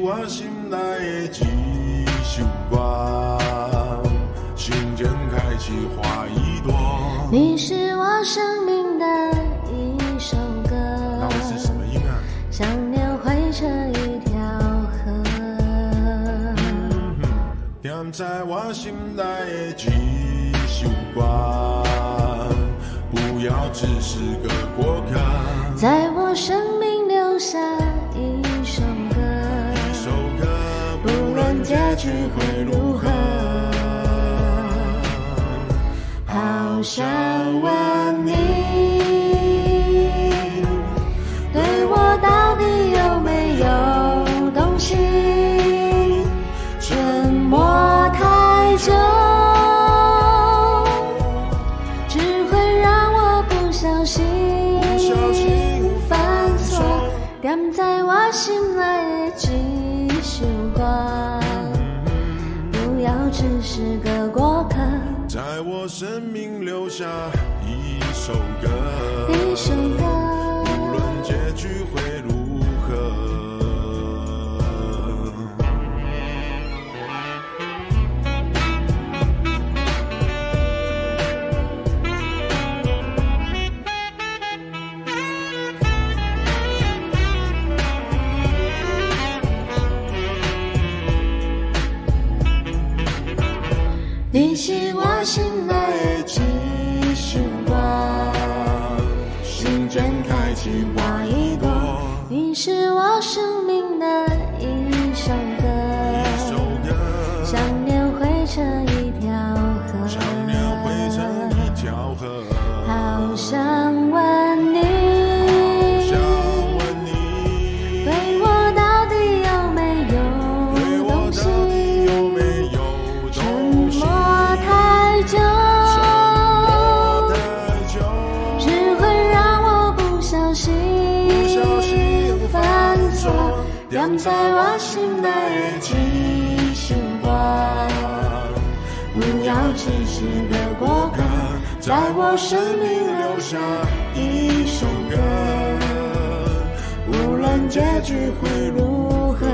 我心内的一首歌，心间开启花一朵。你是我生命的一首歌，那会是什么音啊？想念汇成一条河。点在我心内的一首歌，不要只是个过客。在我生命留下一首歌，不论结局会如何。好想问你，对我到底有没有动心？沉默太久，只会让我不小心犯错。点在我心内的一首歌，不要只是个过客。在我生命留下一首歌，无论结局会如何。你是我心内的一首歌，心间开启花一朵。你是我生命的一首歌，想念汇成一条河，好想问你，对我到底有没有动心？沉默太久，只会让我不小心犯错。点在我心内的一首歌，不要只是个过客。在我生命留下一首歌，无论结局会如何。